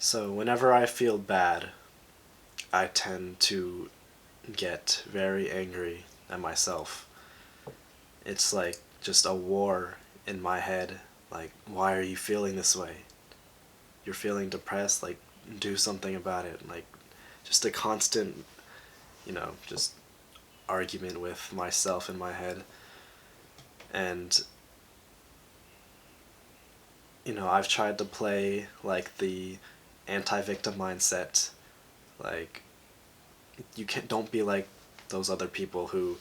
So whenever I feel bad, I tend to get very angry at myself. It's like just a war in my head. Like, why are you feeling this way? You're feeling depressed, like, do something about it. Like, just a constant, just argument with myself in my head. And, I've tried to play, like, the anti-victim mindset. Like, don't be like those other people who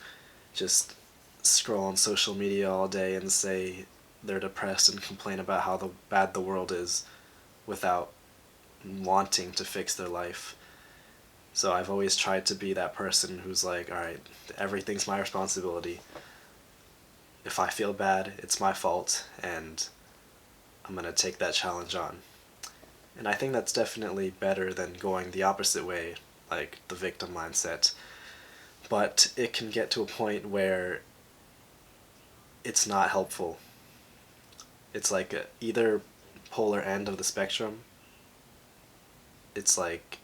just scroll on social media all day and say they're depressed and complain about how bad the world is without wanting to fix their life. So I've always tried to be that person who's like, all right, everything's my responsibility. If I feel bad, it's my fault, and I'm going to take that challenge on. And I think that's definitely better than going the opposite way, like the victim mindset. But it can get to a point where it's not helpful. It's like either polar end of the spectrum. It's like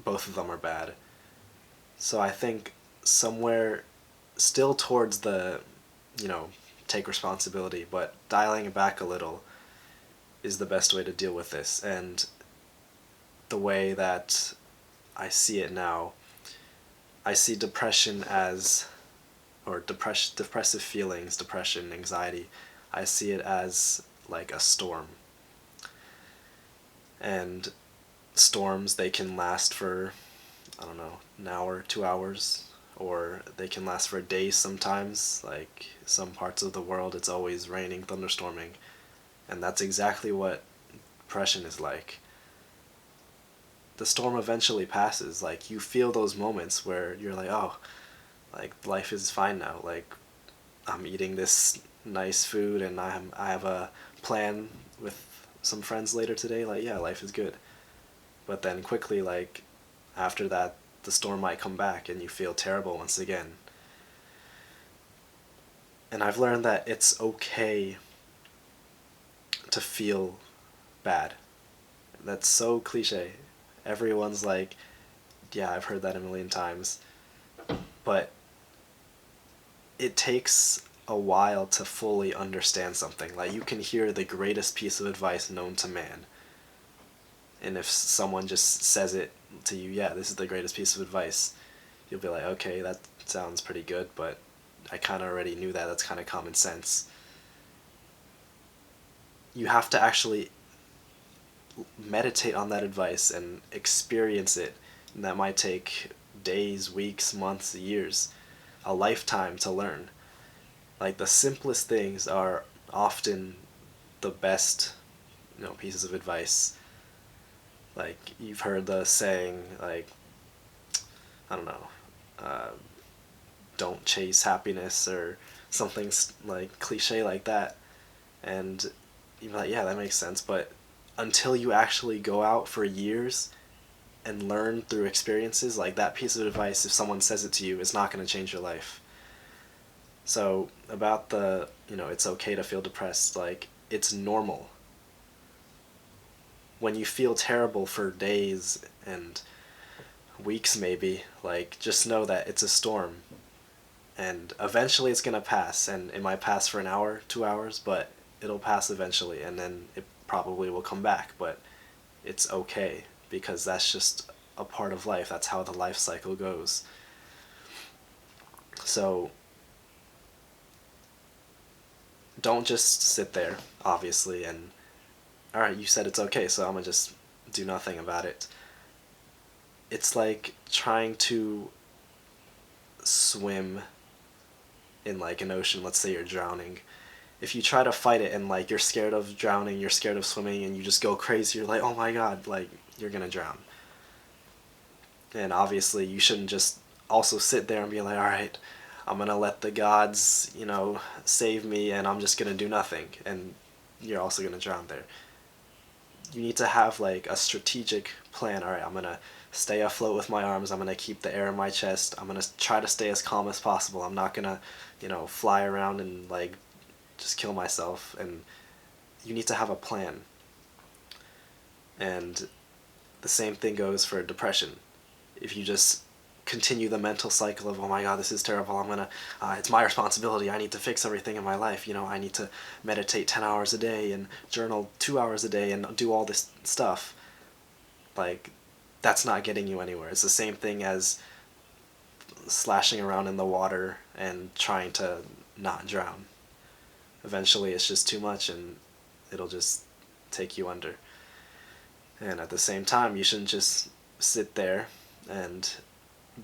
both of them are bad. So I think somewhere still towards the, you know, take responsibility, but dialing it back a little is the best way to deal with this. And the way that I see it now, I see depression as, or depressive feelings, depression, anxiety, I see it as like a storm. And storms, they can last for, I don't know, an hour, 2 hours, or they can last for days sometimes. Like some parts of the world, it's always raining, thunderstorming, and that's exactly what depression is like. The storm eventually passes. Like you feel those moments where you're like, oh, like life is fine now. Like I'm eating this nice food and I have a plan with some friends later today. Like yeah, life is good. But then quickly, like after that, the storm might come back and you feel terrible once again. And I've learned that it's okay to feel bad. That's so cliche. Everyone's like, yeah, I've heard that a million times. But it takes a while to fully understand something. Like you can hear the greatest piece of advice known to man. And if someone just says it to you, yeah, this is the greatest piece of advice, you'll be like, okay, that sounds pretty good, but I kind of already knew that. That's kind of common sense. You have to actually meditate on that advice and experience it. And that might take days, weeks, months, years, a lifetime to learn. Like the simplest things are often the best, pieces of advice. Like you've heard the saying, like, I don't know, uh, don't chase happiness or something like cliche like that. And you're like, yeah, that makes sense. But until you actually go out for years and learn through experiences, like that piece of advice, if someone says it to you, it's not going to change your life. So about the, it's okay to feel depressed, like it's normal. When you feel terrible for days and weeks maybe, like just know that it's a storm and eventually it's gonna pass, and it might pass for an hour, 2 hours, but it'll pass eventually, and then it probably will come back, but it's okay because that's just a part of life. That's how the life cycle goes. So don't just sit there, obviously, and all right, you said it's okay, so I'm gonna just do nothing about it. It's like trying to swim in like an ocean. Let's say you're drowning. If you try to fight it and like you're scared of drowning, you're scared of swimming, and you just go crazy, you're like, oh my god, like you're gonna drown. And obviously you shouldn't just also sit there and be like, all right, I'm gonna let the gods, save me, and I'm just gonna do nothing, and you're also gonna drown there. You need to have like a strategic plan. All right, I'm gonna stay afloat with my arms. I'm gonna keep the air in my chest. I'm gonna try to stay as calm as possible. I'm not gonna, fly around and like just kill myself. And you need to have a plan. And the same thing goes for depression. If you just continue the mental cycle of, oh my god, this is terrible, it's my responsibility, I need to fix everything in my life, I need to meditate 10 hours a day and journal 2 hours a day and do all this stuff, like, that's not getting you anywhere. It's the same thing as slashing around in the water and trying to not drown. Eventually it's just too much and it'll just take you under. And at the same time, you shouldn't just sit there and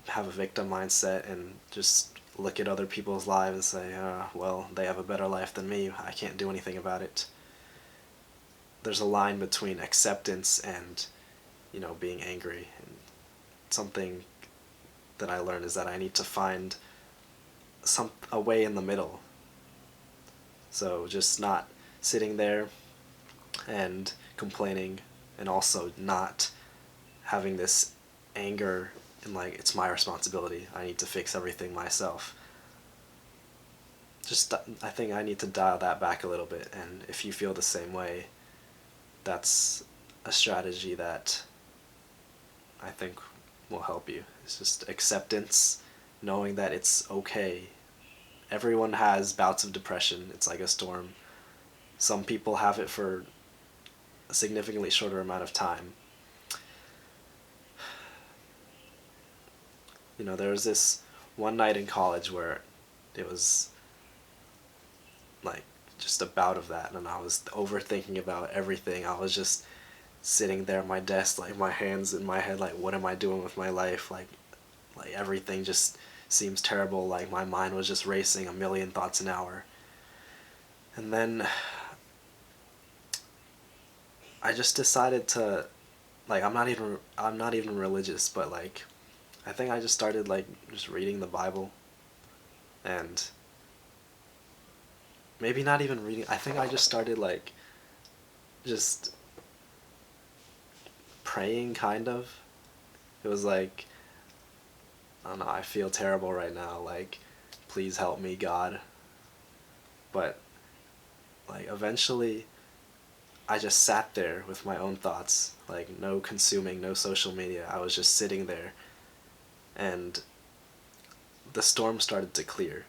have a victim mindset and just look at other people's lives and say, well, they have a better life than me, I can't do anything about it. There's a line between acceptance and, being angry. And something that I learned is that I need to find a way in the middle. So just not sitting there and complaining, and also not having this anger and like, it's my responsibility, I need to fix everything myself. I think I need to dial that back a little bit, and if you feel the same way, that's a strategy that I think will help you. It's just acceptance, knowing that it's okay. Everyone has bouts of depression. It's like a storm. Some people have it for a significantly shorter amount of time. There was this one night in college where it was like just a bout of that, and I was overthinking about everything. I was just sitting there at my desk, like my hands in my head, like, what am I doing with my life? Like everything just seems terrible. Like my mind was just racing a million thoughts an hour. And then I just decided to, like, I'm not even religious, but like, I think I just started like just reading the Bible, and maybe not even reading. I think I just started like just praying, kind of. It was like, I don't know, I feel terrible right now, like, please help me, God. But like eventually I just sat there with my own thoughts, like no consuming, no social media. I was just sitting there, and the storm started to clear.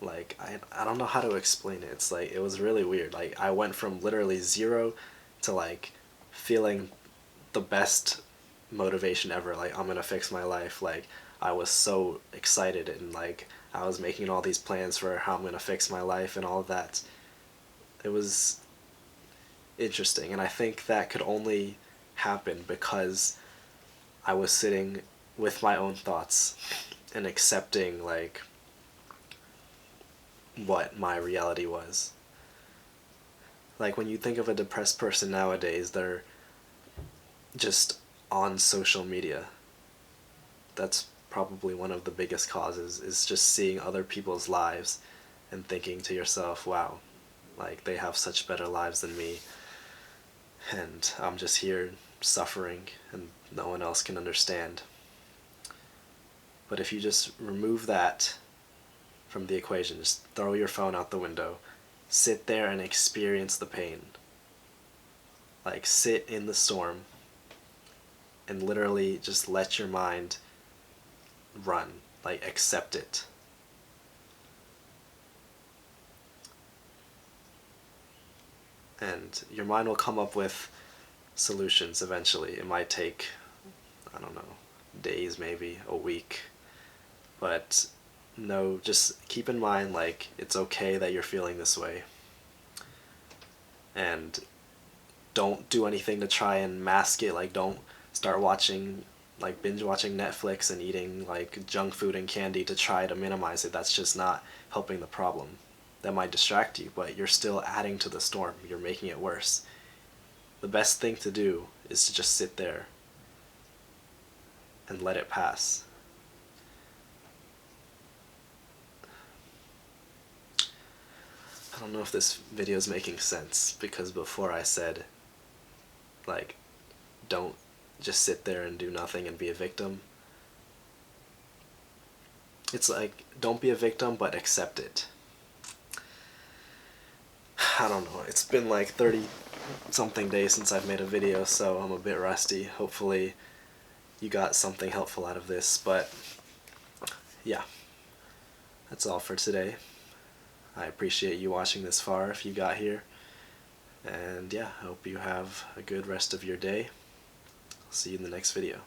Like, I don't know how to explain it. It's like, it was really weird. Like, I went from literally zero to like feeling the best motivation ever. Like, I'm gonna fix my life. Like, I was so excited, and like I was making all these plans for how I'm gonna fix my life and all of that. It was interesting, and I think that could only happen because I was sitting with my own thoughts and accepting like what my reality was. Like, when you think of a depressed person nowadays, they're just on social media. That's probably one of the biggest causes, is just seeing other people's lives and thinking to yourself, wow, like they have such better lives than me, and I'm just here suffering and no one else can understand. But if you just remove that from the equation, just throw your phone out the window, sit there and experience the pain. Like, sit in the storm and literally just let your mind run. Like, accept it. And your mind will come up with solutions eventually. It might take, I don't know, days, maybe a week. But no, just keep in mind, like, it's okay that you're feeling this way. And don't do anything to try and mask it. Like, don't start watching, like, binge watching Netflix and eating like junk food and candy to try to minimize it. That's just not helping the problem. That might distract you, but you're still adding to the storm. You're making it worse. The best thing to do is to just sit there and let it pass. I don't know if this video is making sense, because before I said, like, don't just sit there and do nothing and be a victim. It's like, don't be a victim, but accept it. I don't know, it's been like 30 something days since I've made a video, so I'm a bit rusty. Hopefully you got something helpful out of this, but yeah, that's all for today. I appreciate you watching this far if you got here, and yeah, I hope you have a good rest of your day. I'll see you in the next video.